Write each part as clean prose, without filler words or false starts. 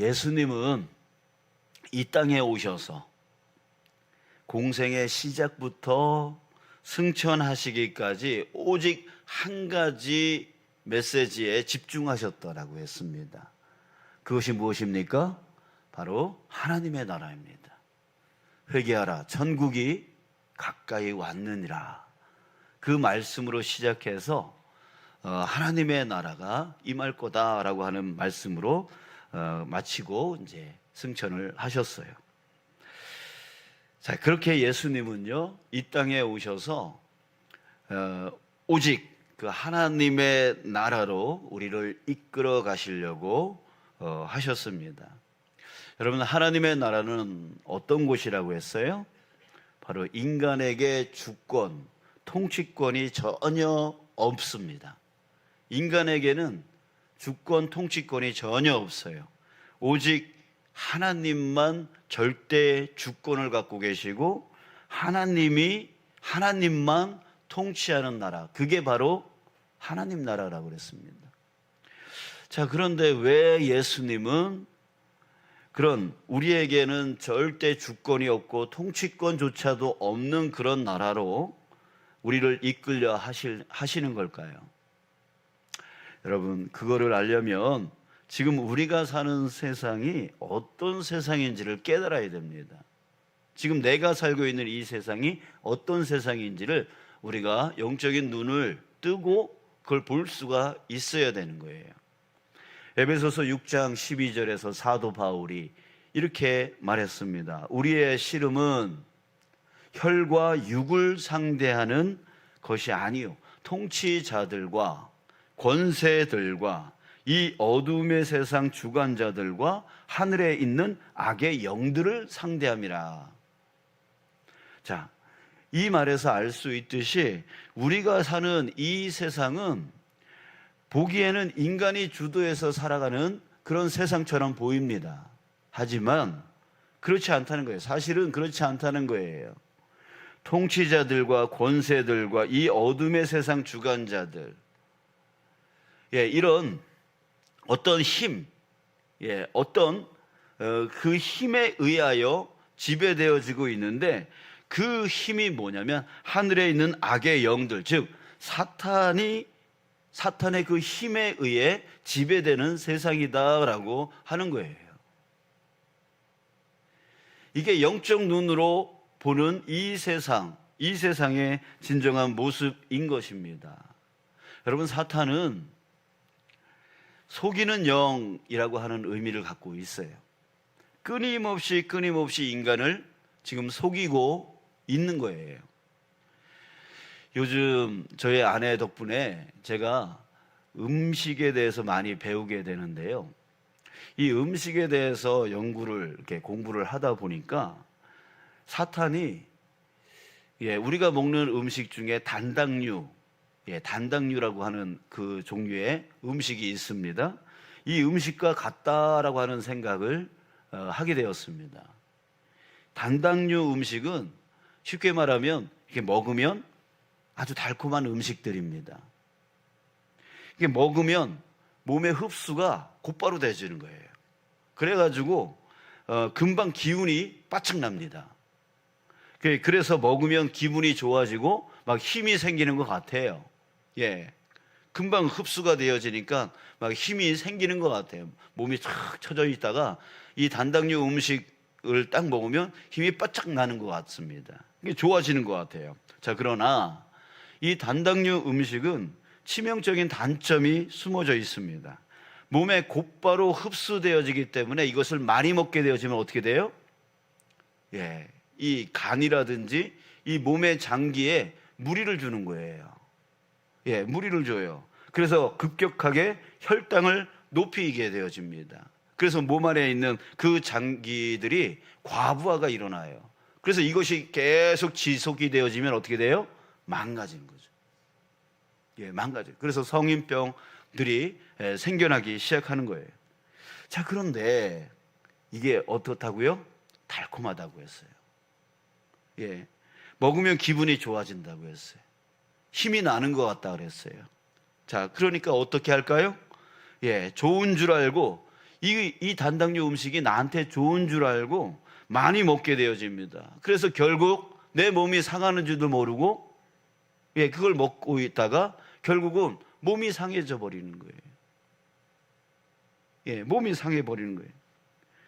예수님은 이 땅에 오셔서 공생의 시작부터 승천하시기까지 오직 한 가지 메시지에 집중하셨다라고 했습니다. 그것이 무엇입니까? 바로 하나님의 나라입니다. 회개하라, 천국이 가까이 왔느니라. 그 말씀으로 시작해서 하나님의 나라가 임할 거다라고 하는 말씀으로 마치고 이제 승천을 하셨어요. 자, 그렇게 예수님은요, 이 땅에 오셔서 오직 그 하나님의 나라로 우리를 이끌어 가시려고 하셨습니다. 여러분, 하나님의 나라는 어떤 곳이라고 했어요? 바로 인간에게 주권, 통치권이 전혀 없습니다. 인간에게는 주권, 통치권이 전혀 없어요. 오직 하나님만 절대 주권을 갖고 계시고 하나님만 통치하는 나라, 그게 바로 하나님 나라라고 그랬습니다. 자, 그런데 왜 예수님은 그런 우리에게는 절대 주권이 없고 통치권조차도 없는 그런 나라로 우리를 이끌려 하시는 걸까요? 여러분, 그거를 알려면 지금 우리가 사는 세상이 어떤 세상인지를 깨달아야 됩니다. 지금 내가 살고 있는 이 세상이 어떤 세상인지를 우리가 영적인 눈을 뜨고 그걸 볼 수가 있어야 되는 거예요. 에베소서 6장 12절에서 사도 바울이 이렇게 말했습니다. 우리의 씨름은 혈과 육을 상대하는 것이 아니요 통치자들과 권세들과 이 어둠의 세상 주관자들과 하늘에 있는 악의 영들을 상대함이라. 자, 이 말에서 알 수 있듯이 우리가 사는 이 세상은 보기에는 인간이 주도해서 살아가는 그런 세상처럼 보입니다. 하지만 그렇지 않다는 거예요. 사실은 그렇지 않다는 거예요. 통치자들과 권세들과 이 어둠의 세상 주관자들, 이런 어떤 힘, 어떤 그 힘에 의하여 지배되어지고 있는데, 그 힘이 뭐냐면 하늘에 있는 악의 영들, 즉 사탄의 그 힘에 의해 지배되는 세상이다라고 하는 거예요. 이게 영적 눈으로 보는 이 세상의 진정한 모습인 것입니다. 여러분, 사탄은 속이는 영이라고 하는 의미를 갖고 있어요. 끊임없이 인간을 지금 속이고 있는 거예요. 요즘 저희 아내 덕분에 제가 음식에 대해서 많이 배우게 되는데요. 이 음식에 대해서 이렇게 공부를 하다 보니까 사탄이 우리가 먹는 음식 중에 단당류라고 하는 그 종류의 음식이 있습니다. 이 음식과 같다라고 하는 생각을 하게 되었습니다. 단당류 음식은 쉽게 말하면 이렇게 먹으면 아주 달콤한 음식들입니다. 이게 먹으면 몸의 흡수가 곧바로 되어지는 거예요. 그래가지고 금방 기운이 바짝 납니다. 그래서 먹으면 기분이 좋아지고 막 힘이 생기는 것 같아요. 금방 흡수가 되어지니까 막 힘이 생기는 것 같아요. 몸이 쫙 쳐져 있다가 이 단당류 음식을 딱 먹으면 힘이 바짝 나는 것 같습니다. 이게 좋아지는 것 같아요. 자, 그러나 이 단당류 음식은 치명적인 단점이 숨어져 있습니다. 몸에 곧바로 흡수되어지기 때문에 이것을 많이 먹게 되어지면 어떻게 돼요? 이 간이라든지 이 몸의 장기에 무리를 주는 거예요. 무리를 줘요. 그래서 급격하게 혈당을 높이게 되어집니다. 그래서 몸 안에 있는 그 장기들이 과부하가 일어나요. 그래서 이것이 계속 지속이 되어지면 어떻게 돼요? 망가지는 거죠. 망가져요. 그래서 성인병들이 생겨나기 시작하는 거예요. 자, 그런데 이게 어떻다고요? 달콤하다고 했어요. 먹으면 기분이 좋아진다고 했어요. 힘이 나는 것 같다 그랬어요. 자, 그러니까 어떻게 할까요? 좋은 줄 알고 이 단당류 음식이 나한테 좋은 줄 알고 많이 먹게 되어집니다. 그래서 결국 내 몸이 상하는 줄도 모르고 그걸 먹고 있다가 결국은 몸이 상해져 버리는 거예요. 몸이 상해 버리는 거예요.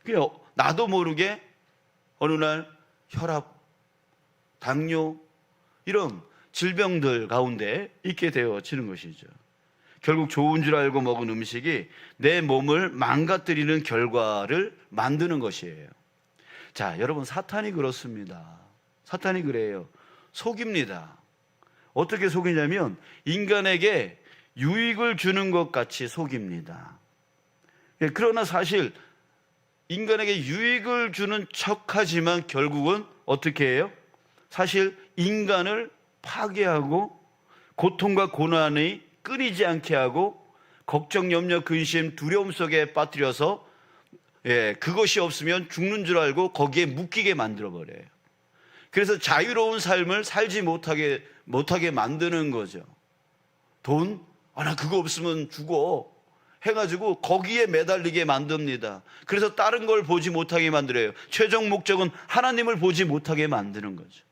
그냥 나도 모르게 어느 날 혈압, 당뇨 이런 질병들 가운데 있게 되어지는 것이죠. 결국 좋은 줄 알고 먹은 음식이 내 몸을 망가뜨리는 결과를 만드는 것이에요. 자, 여러분, 사탄이 그렇습니다. 사탄이 그래요. 속입니다. 어떻게 속이냐면 인간에게 유익을 주는 것 같이 속입니다. 그러나 사실 인간에게 유익을 주는 척하지만 결국은 어떻게 해요? 사실 인간을 파괴하고 고통과 고난이 끊이지 않게 하고 걱정, 염려, 근심, 두려움 속에 빠뜨려서 그것이 없으면 죽는 줄 알고 거기에 묶이게 만들어버려요. 그래서 자유로운 삶을 살지 못하게 만드는 거죠. 돈? 나 그거 없으면 죽어 해가지고 거기에 매달리게 만듭니다. 그래서 다른 걸 보지 못하게 만들어요. 최종 목적은 하나님을 보지 못하게 만드는 거죠.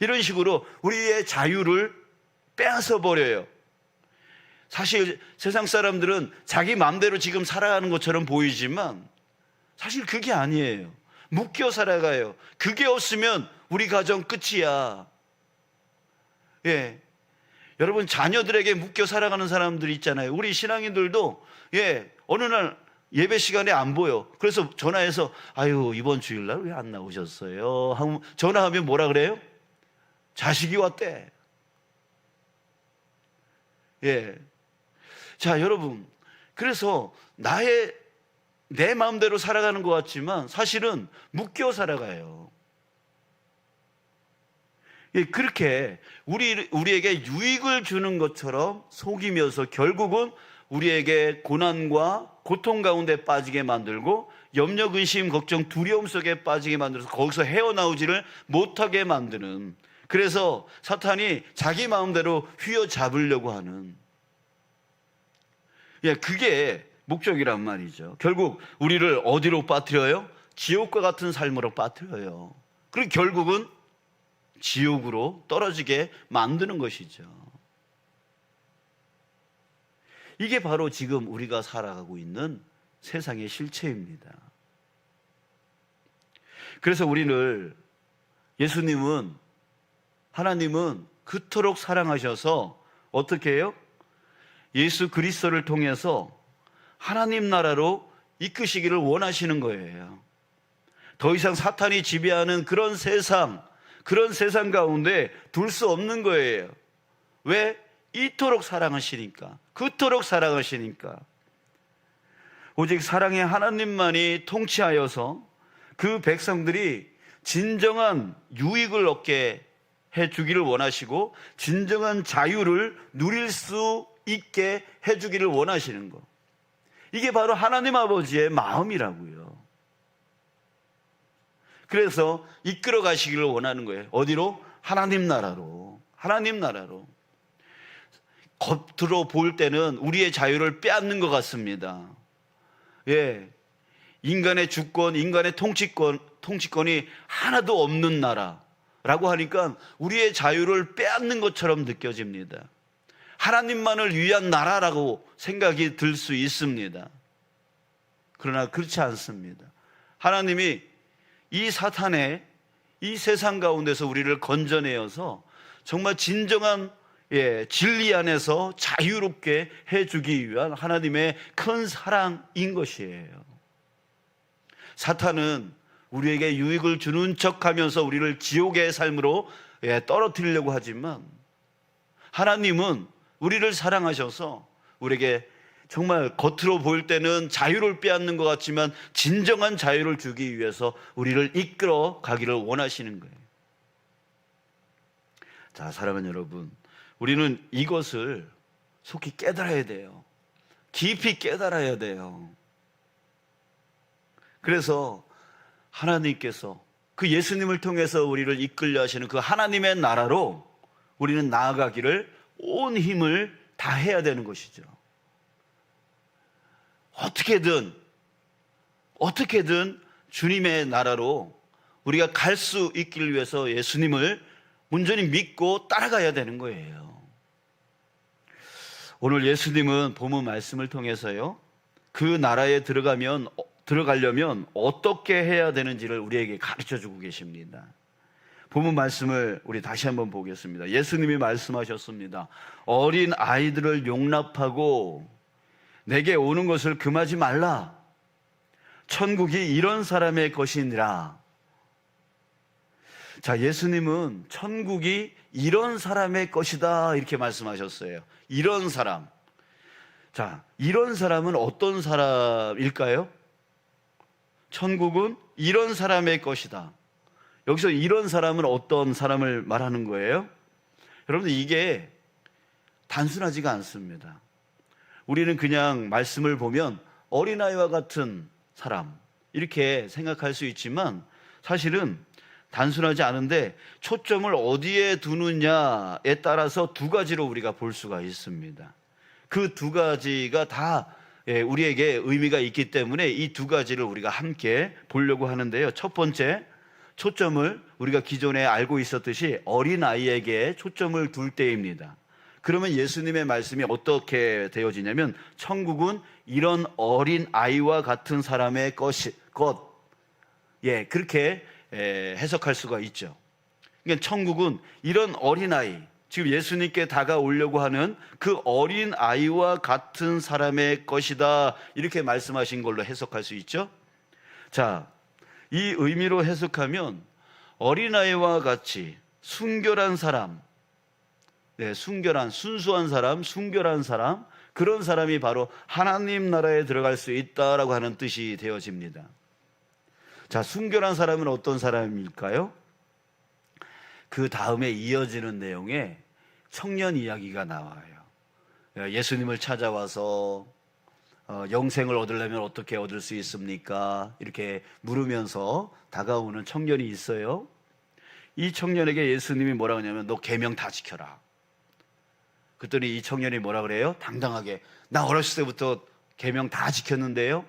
이런 식으로 우리의 자유를 빼앗아 버려요. 사실 세상 사람들은 자기 마음대로 지금 살아가는 것처럼 보이지만 사실 그게 아니에요. 묶여 살아가요. 그게 없으면 우리 가정 끝이야. 여러분, 자녀들에게 묶여 살아가는 사람들 있잖아요. 우리 신앙인들도 어느 날 예배 시간에 안 보여. 그래서 전화해서 아유, 이번 주일날 왜 안 나오셨어요? 전화하면 뭐라 그래요? 자식이 왔대. 자, 여러분, 그래서 내 마음대로 살아가는 것 같지만 사실은 묶여 살아가요. 그렇게 우리에게 유익을 주는 것처럼 속이면서 결국은 우리에게 고난과 고통 가운데 빠지게 만들고 염려, 근심, 걱정, 두려움 속에 빠지게 만들어서 거기서 헤어나오지를 못하게 만드는, 그래서 사탄이 자기 마음대로 휘어잡으려고 하는 그게 목적이란 말이죠. 결국 우리를 어디로 빠뜨려요? 지옥과 같은 삶으로 빠뜨려요. 그리고 결국은 지옥으로 떨어지게 만드는 것이죠. 이게 바로 지금 우리가 살아가고 있는 세상의 실체입니다. 그래서 하나님은 그토록 사랑하셔서 어떻게 해요? 예수 그리스도를 통해서 하나님 나라로 이끄시기를 원하시는 거예요. 더 이상 사탄이 지배하는 그런 세상 가운데 둘 수 없는 거예요. 왜? 이토록 사랑하시니까, 그토록 사랑하시니까. 오직 사랑의 하나님만이 통치하여서 그 백성들이 진정한 유익을 얻게 해주기를 원하시고 진정한 자유를 누릴 수 있게 해주기를 원하시는 것. 이게 바로 하나님 아버지의 마음이라고요. 그래서 이끌어 가시기를 원하는 거예요. 어디로? 하나님 나라로. 하나님 나라로. 겉으로 볼 때는 우리의 자유를 빼앗는 것 같습니다. 인간의 주권, 인간의 통치권이 하나도 없는 나라라고 하니까 우리의 자유를 빼앗는 것처럼 느껴집니다. 하나님만을 위한 나라라고 생각이 들 수 있습니다. 그러나 그렇지 않습니다. 하나님이 이 사탄의 이 세상 가운데서 우리를 건져내어서 정말 진정한 진리 안에서 자유롭게 해주기 위한 하나님의 큰 사랑인 것이에요. 사탄은 우리에게 유익을 주는 척하면서 우리를 지옥의 삶으로 떨어뜨리려고 하지만 하나님은 우리를 사랑하셔서 우리에게 정말 겉으로 보일 때는 자유를 빼앗는 것 같지만 진정한 자유를 주기 위해서 우리를 이끌어 가기를 원하시는 거예요. 자, 사랑하는 여러분, 우리는 이것을 속히 깨달아야 돼요. 깊이 깨달아야 돼요. 그래서 하나님께서 그 예수님을 통해서 우리를 이끌려 하시는 그 하나님의 나라로 우리는 나아가기를 온 힘을 다해야 되는 것이죠. 어떻게든 주님의 나라로 우리가 갈 수 있기를 위해서 예수님을 온전히 믿고 따라가야 되는 거예요. 오늘 예수님은 본문 말씀을 통해서요, 그 나라에 들어가려면 어떻게 해야 되는지를 우리에게 가르쳐 주고 계십니다. 본문 말씀을 우리 다시 한번 보겠습니다. 예수님이 말씀하셨습니다. 어린 아이들을 용납하고 내게 오는 것을 금하지 말라. 천국이 이런 사람의 것이니라. 자, 예수님은 천국이 이런 사람의 것이다 이렇게 말씀하셨어요. 이런 사람. 자, 이런 사람은 어떤 사람일까요? 천국은 이런 사람의 것이다. 여기서 이런 사람은 어떤 사람을 말하는 거예요? 여러분들, 이게 단순하지가 않습니다. 우리는 그냥 말씀을 보면 어린아이와 같은 사람 이렇게 생각할 수 있지만 사실은 단순하지 않은데 초점을 어디에 두느냐에 따라서 두 가지로 우리가 볼 수가 있습니다. 그 두 가지가 다 우리에게 의미가 있기 때문에 이 두 가지를 우리가 함께 보려고 하는데요. 첫 번째, 초점을 우리가 기존에 알고 있었듯이 어린아이에게 초점을 둘 때입니다. 그러면 예수님의 말씀이 어떻게 되어지냐면 천국은 이런 어린아이와 같은 사람의 것. 그렇게 해석할 수가 있죠. 그러니까 천국은 이런 어린아이, 지금 예수님께 다가오려고 하는 그 어린아이와 같은 사람의 것이다 이렇게 말씀하신 걸로 해석할 수 있죠. 자, 이 의미로 해석하면 어린아이와 같이 순결한 사람, 순수한 사람, 순결한 사람, 그런 사람이 바로 하나님 나라에 들어갈 수 있다라고 하는 뜻이 되어집니다. 자, 순결한 사람은 어떤 사람일까요? 그 다음에 이어지는 내용에 청년 이야기가 나와요. 예수님을 찾아와서 영생을 얻으려면 어떻게 얻을 수 있습니까? 이렇게 물으면서 다가오는 청년이 있어요. 이 청년에게 예수님이 뭐라고 하냐면 너 계명 다 지켜라. 그랬더니 이 청년이 뭐라 그래요? 당당하게 나 어렸을 때부터 계명 다 지켰는데요.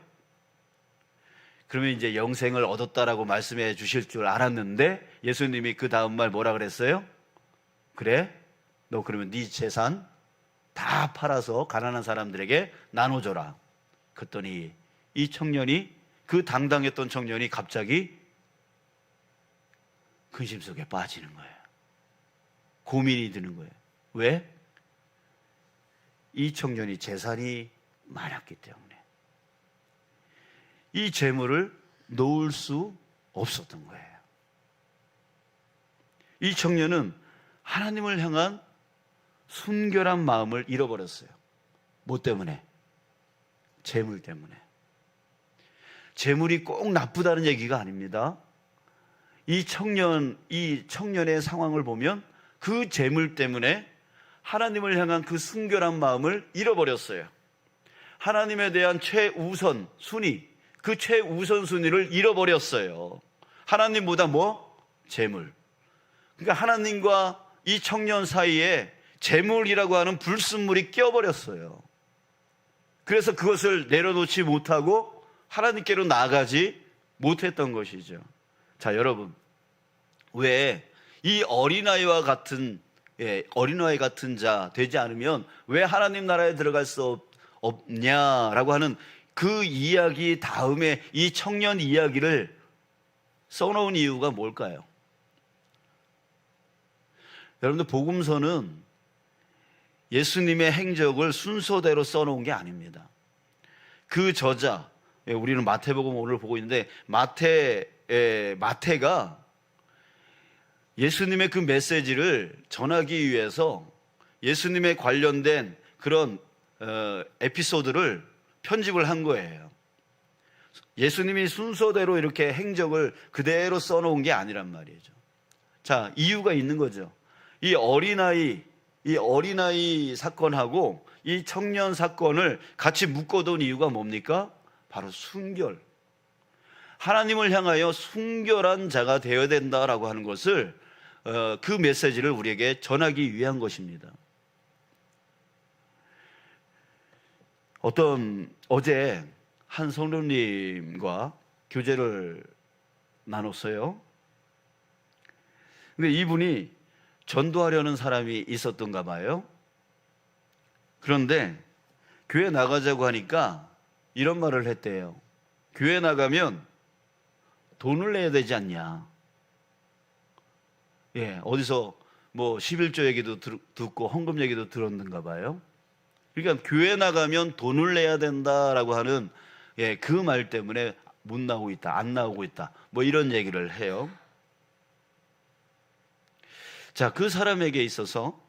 그러면 이제 영생을 얻었다라고 말씀해 주실 줄 알았는데 예수님이 그 다음 말 뭐라 그랬어요? 그래? 너 그러면 네 재산 다 팔아서 가난한 사람들에게 나눠줘라. 그랬더니 이 청년이, 그 당당했던 청년이 갑자기 근심 속에 빠지는 거예요. 고민이 드는 거예요. 왜? 이 청년이 재산이 많았기 때문에 이 재물을 놓을 수 없었던 거예요. 이 청년은 하나님을 향한 순결한 마음을 잃어버렸어요. 뭐 때문에? 재물 때문에. 재물이 꼭 나쁘다는 얘기가 아닙니다. 이 청년의 상황을 보면 그 재물 때문에 하나님을 향한 그 순결한 마음을 잃어버렸어요. 하나님에 대한 최우선 순위, 그 최우선 순위를 잃어버렸어요. 하나님보다 뭐? 재물. 그러니까 하나님과 이 청년 사이에 재물이라고 하는 불순물이 껴버렸어요. 그래서 그것을 내려놓지 못하고 하나님께로 나아가지 못했던 것이죠. 자, 여러분, 왜 이 어린아이와 같은 자 되지 않으면 왜 하나님 나라에 들어갈 수 없냐라고 하는 그 이야기 다음에 이 청년 이야기를 써놓은 이유가 뭘까요? 여러분들, 복음서는 예수님의 행적을 순서대로 써놓은 게 아닙니다. 그 저자, 우리는 마태복음 오늘 보고 있는데 마태가 예수님의 그 메시지를 전하기 위해서 예수님에 관련된 그런 에피소드를 편집을 한 거예요. 예수님이 순서대로 이렇게 행적을 그대로 써놓은 게 아니란 말이죠. 자, 이유가 있는 거죠. 이 어린아이 사건하고 이 청년 사건을 같이 묶어둔 이유가 뭡니까? 바로 순결. 하나님을 향하여 순결한 자가 되어야 된다라고 하는 것을 그 메시지를 우리에게 전하기 위한 것입니다. 어제 한 성도님과 교제를 나눴어요. 근데 이분이 전도하려는 사람이 있었던가 봐요. 그런데 교회 나가자고 하니까 이런 말을 했대요. 교회 나가면 돈을 내야 되지 않냐. 어디서 뭐 11조 얘기도 듣고 헌금 얘기도 들었는가 봐요. 그러니까 교회 나가면 돈을 내야 된다라고 하는 그 말 때문에 못 나오고 있다, 안 나오고 있다, 뭐 이런 얘기를 해요. 자, 그 사람에게 있어서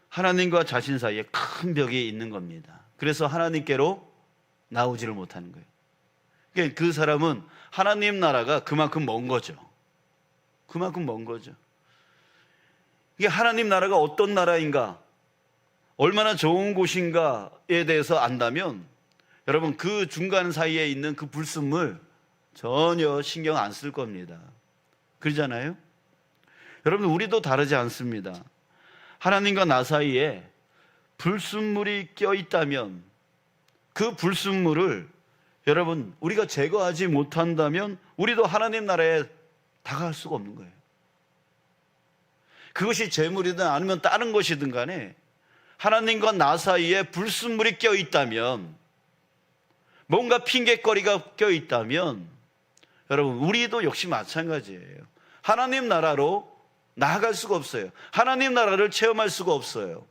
하나님과 자신 사이에 큰 벽이 있는 겁니다. 그래서 하나님께로 나오지를 못하는 거예요. 그러니까 그 사람은 하나님 나라가 그만큼 먼 거죠. 그만큼 먼 거죠. 이게 하나님 나라가 어떤 나라인가, 얼마나 좋은 곳인가에 대해서 안다면 여러분 그 중간 사이에 있는 그 불순물 전혀 신경 안 쓸 겁니다. 그러잖아요? 여러분 우리도 다르지 않습니다. 하나님과 나 사이에 불순물이 껴있다면 그 불순물을 여러분 우리가 제거하지 못한다면 우리도 하나님 나라에 다가갈 수가 없는 거예요. 그것이 재물이든 아니면 다른 것이든 간에 하나님과 나 사이에 불순물이 껴있다면, 뭔가 핑계거리가 껴있다면 여러분 우리도 역시 마찬가지예요. 하나님 나라로 나아갈 수가 없어요. 하나님 나라를 체험할 수가 없어요.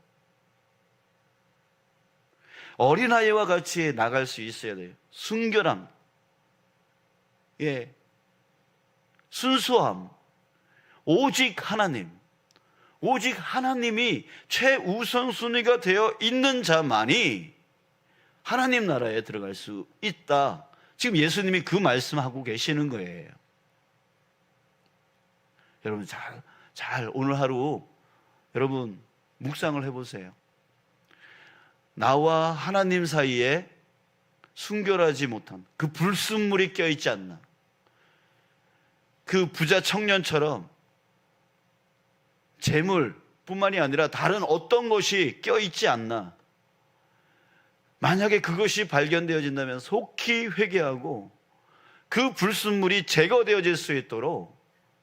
어린아이와 같이 나갈 수 있어야 돼요. 순결함, 순수함, 오직 하나님, 오직 하나님이 최우선순위가 되어 있는 자만이 하나님 나라에 들어갈 수 있다. 지금 예수님이 그 말씀하고 계시는 거예요. 여러분 잘 오늘 하루 여러분 묵상을 해보세요. 나와 하나님 사이에 순결하지 못한 그 불순물이 껴있지 않나. 그 부자 청년처럼 재물뿐만이 아니라 다른 어떤 것이 껴있지 않나. 만약에 그것이 발견되어진다면 속히 회개하고 그 불순물이 제거되어질 수 있도록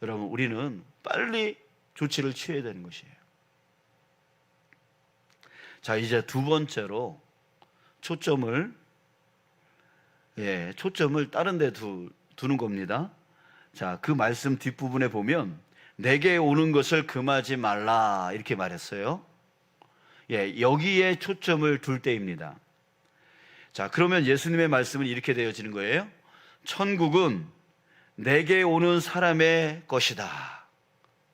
여러분 우리는 빨리 조치를 취해야 되는 것이에요. 자, 이제 두 번째로 초점을 다른 데 두는 겁니다. 자, 그 말씀 뒷부분에 보면 내게 오는 것을 금하지 말라 이렇게 말했어요. 여기에 초점을 둘 때입니다. 자, 그러면 예수님의 말씀은 이렇게 되어지는 거예요. 천국은 내게 오는 사람의 것이다.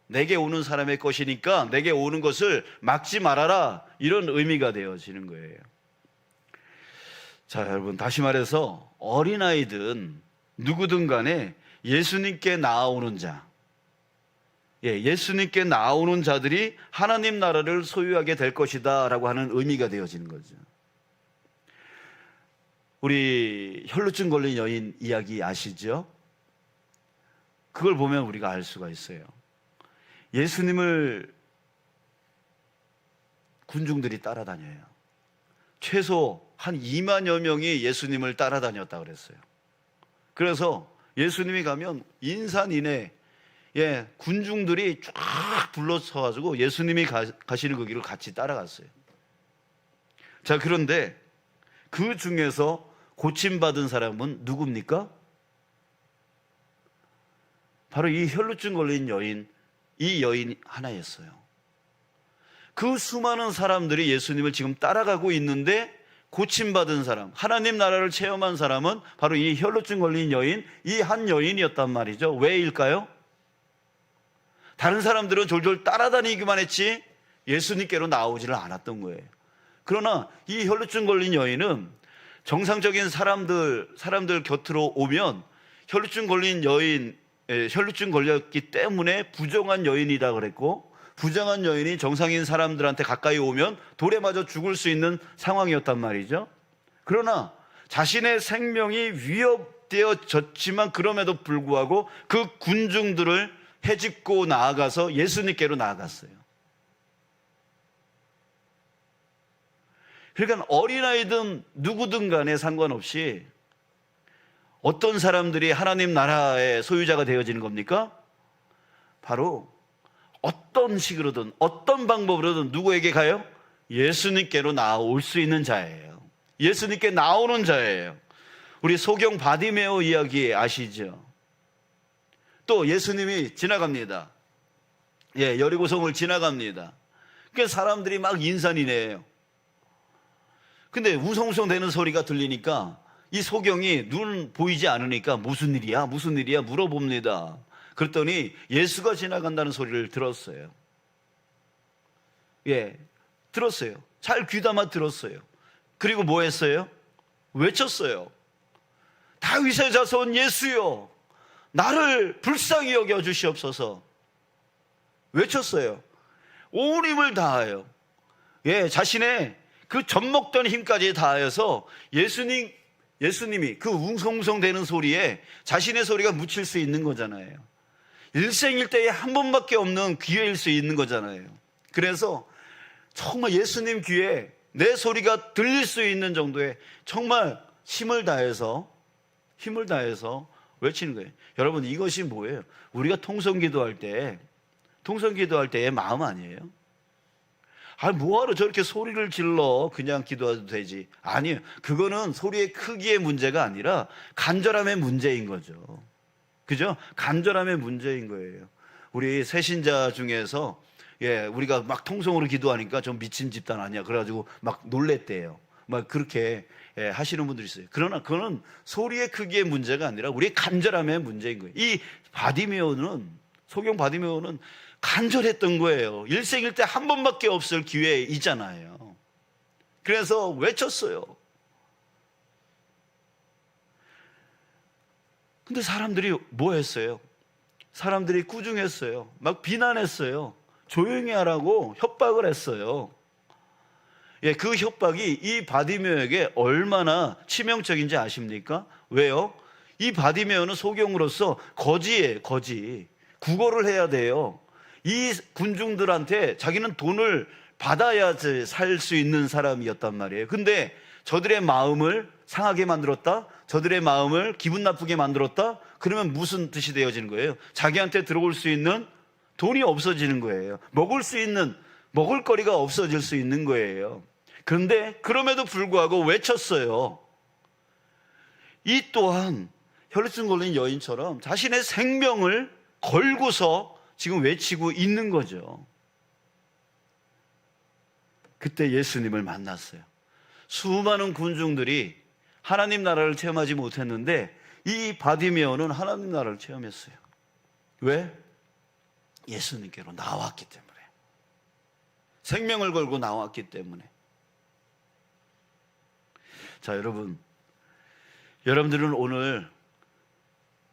내게 오는 사람의 것이니까 내게 오는 것을 막지 말아라, 이런 의미가 되어지는 거예요. 자, 여러분 다시 말해서 어린아이든 누구든 간에 예수님께 나아오는 자, 예수님께 나아오는 자들이 하나님 나라를 소유하게 될 것이다 라고 하는 의미가 되어지는 거죠. 우리 혈루증 걸린 여인 이야기 아시죠? 그걸 보면 우리가 알 수가 있어요. 예수님을 군중들이 따라다녀요. 최소 한 2만여 명이 예수님을 따라다녔다고 그랬어요. 그래서 예수님이 가면 인산인해 군중들이 쫙 불러서가지고 예수님이 가시는 그 길을 같이 따라갔어요. 자, 그런데 그 중에서 고침받은 사람은 누굽니까? 바로 이 혈루증 걸린 여인, 이 여인 하나였어요. 그 수많은 사람들이 예수님을 지금 따라가고 있는데 고침받은 사람, 하나님 나라를 체험한 사람은 바로 이 혈루증 걸린 여인, 이 한 여인이었단 말이죠. 왜일까요? 다른 사람들은 졸졸 따라다니기만 했지 예수님께로 나오지를 않았던 거예요. 그러나 이 혈루증 걸린 여인은 정상적인 사람들 곁으로 오면 혈루증 걸린 여인, 혈루증 걸렸기 때문에 부정한 여인이다 그랬고, 부정한 여인이 정상인 사람들한테 가까이 오면 돌에 맞아 죽을 수 있는 상황이었단 말이죠. 그러나 자신의 생명이 위협되어졌지만 그럼에도 불구하고 그 군중들을 헤집고 나아가서 예수님께로 나아갔어요. 그러니까 어린아이든 누구든 간에 상관없이 어떤 사람들이 하나님 나라의 소유자가 되어지는 겁니까? 바로 어떤 식으로든 어떤 방법으로든 누구에게 가요? 예수님께로 나올 수 있는 자예요. 예수님께 나오는 자예요. 우리 소경 바디메오 이야기 아시죠? 또 예수님이 지나갑니다. 여리고성을 지나갑니다. 그러니까 사람들이 막 인산이네요. 근데 우성우성 되는 소리가 들리니까 이 소경이 눈 보이지 않으니까 무슨 일이야? 무슨 일이야? 물어봅니다. 그랬더니 예수가 지나간다는 소리를 들었어요. 들었어요. 잘 귀담아 들었어요. 그리고 뭐 했어요? 외쳤어요. 다윗의 자손 예수여, 나를 불쌍히 여겨 주시옵소서. 외쳤어요. 온 힘을 다하여, 자신의 그 젖먹던 힘까지 다하여서 예수님이 그 웅성웅성 되는 소리에 자신의 소리가 묻힐 수 있는 거잖아요. 일생일대에 한 번밖에 없는 기회일 수 있는 거잖아요. 그래서 정말 예수님 귀에 내 소리가 들릴 수 있는 정도의 정말 힘을 다해서 외치는 거예요. 여러분, 이것이 뭐예요? 우리가 통성 기도할 때의 마음 아니에요? 뭐하러 저렇게 소리를 질러? 그냥 기도해도 되지. 아니에요. 그거는 소리의 크기의 문제가 아니라 간절함의 문제인 거죠. 그죠? 간절함의 문제인 거예요. 우리 새신자 중에서 우리가 막 통성으로 기도하니까 좀 미친 집단 아니야. 그래가지고 막 놀랬대요. 막 그렇게 하시는 분들이 있어요. 그러나 그거는 소리의 크기의 문제가 아니라 우리의 간절함의 문제인 거예요. 이 소경 바디메오는 간절했던 거예요. 일생일 때 한 번밖에 없을 기회 있잖아요. 그래서 외쳤어요. 근데 사람들이 뭐 했어요? 사람들이 꾸중했어요. 막 비난했어요. 조용히 하라고 협박을 했어요. 그 협박이 이 바디메오에게 얼마나 치명적인지 아십니까? 왜요? 이 바디메오는 소경으로서 거지예요, 거지. 구걸을 해야 돼요. 이 군중들한테 자기는 돈을 받아야 살 수 있는 사람이었단 말이에요. 근데 저들의 마음을 상하게 만들었다? 저들의 마음을 기분 나쁘게 만들었다? 그러면 무슨 뜻이 되어지는 거예요? 자기한테 들어올 수 있는 돈이 없어지는 거예요. 먹을 거리가 없어질 수 있는 거예요. 그런데 그럼에도 불구하고 외쳤어요. 이 또한 혈루증 걸린 여인처럼 자신의 생명을 걸고서 지금 외치고 있는 거죠. 그때 예수님을 만났어요. 수많은 군중들이 하나님 나라를 체험하지 못했는데 이 바디메오는 하나님 나라를 체험했어요. 왜? 예수님께로 나왔기 때문에. 생명을 걸고 나왔기 때문에. 자, 여러분들은 오늘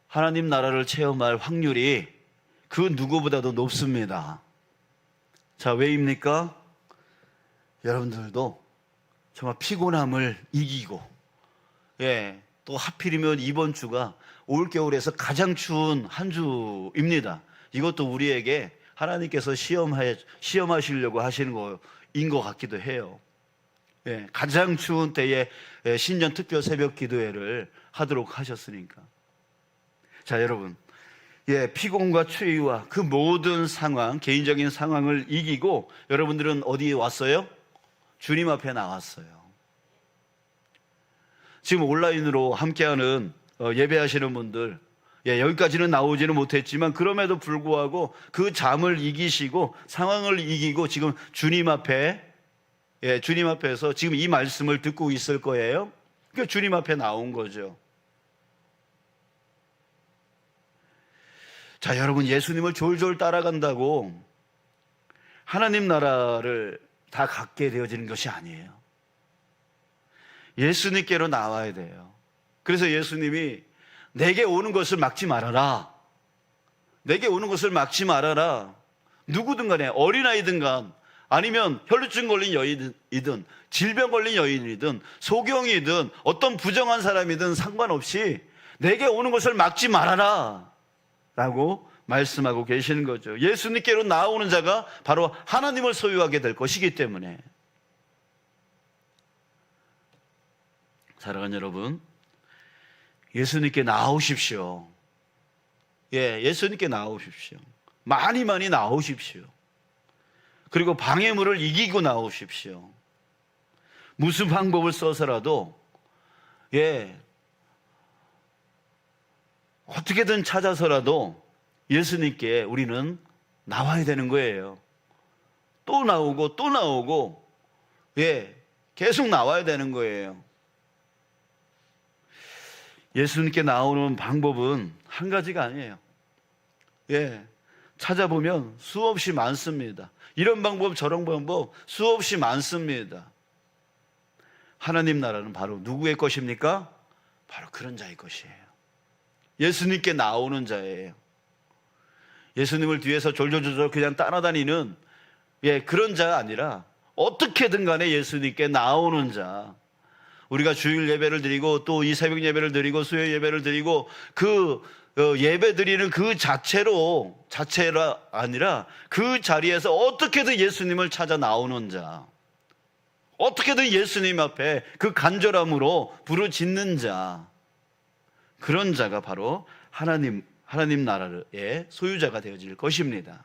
하나님 나라를 체험할 확률이 그 누구보다도 높습니다. 자, 왜입니까? 여러분들도 정말 피곤함을 이기고, 또 하필이면 이번 주가 올겨울에서 가장 추운 한 주입니다. 이것도 우리에게 하나님께서 시험하시려고 하시는 거인 것 같기도 해요. 가장 추운 때에 신년 특별 새벽 기도회를 하도록 하셨으니까. 자, 여러분, 피곤과 추위와 그 모든 상황, 개인적인 상황을 이기고 여러분들은 어디에 왔어요? 주님 앞에 나왔어요. 지금 온라인으로 함께하는 예배하시는 분들, 여기까지는 나오지는 못했지만 그럼에도 불구하고 그 잠을 이기시고 상황을 이기고 지금 주님 앞에서 지금 이 말씀을 듣고 있을 거예요. 그러니까 주님 앞에 나온 거죠. 자, 여러분, 예수님을 졸졸 따라간다고 하나님 나라를 다 갖게 되어지는 것이 아니에요. 예수님께로 나와야 돼요. 그래서 예수님이 내게 오는 것을 막지 말아라. 내게 오는 것을 막지 말아라. 누구든 간에, 어린아이든 간, 아니면 혈루증 걸린 여인이든 질병 걸린 여인이든 소경이든 어떤 부정한 사람이든 상관없이 내게 오는 것을 막지 말아라 라고 말씀하고 계시는 거죠. 예수님께로 나오는 자가 바로 하나님을 소유하게 될 것이기 때문에. 사랑하는 여러분, 예수님께 나오십시오. 예, 예수님께 나오십시오. 많이 나오십시오. 그리고 방해물을 이기고 나오십시오. 무슨 방법을 써서라도 예, 어떻게든 찾아서라도 예수님께 우리는 나와야 되는 거예요. 또 나오고 예, 계속 나와야 되는 거예요. 예수님께 나오는 방법은 한 가지가 아니에요. 예, 찾아보면 수없이 많습니다. 이런 방법 저런 방법 수없이 많습니다. 하나님 나라는 바로 누구의 것입니까? 바로 그런 자의 것이에요. 예수님께 나오는 자예요. 예수님을 뒤에서 졸졸졸 그냥 따라다니는 예, 그런 자가 아니라 어떻게든 간에 예수님께 나오는 자. 우리가 주일 예배를 드리고 또 이 새벽 예배를 드리고 수요 예배를 드리고 그 예배 드리는 그 자체가 아니라 그 자리에서 어떻게든 예수님을 찾아 나오는 자, 어떻게든 예수님 앞에 그 간절함으로 부르짖는 자, 그런 자가 바로 하나님 나라의 소유자가 되어질 것입니다.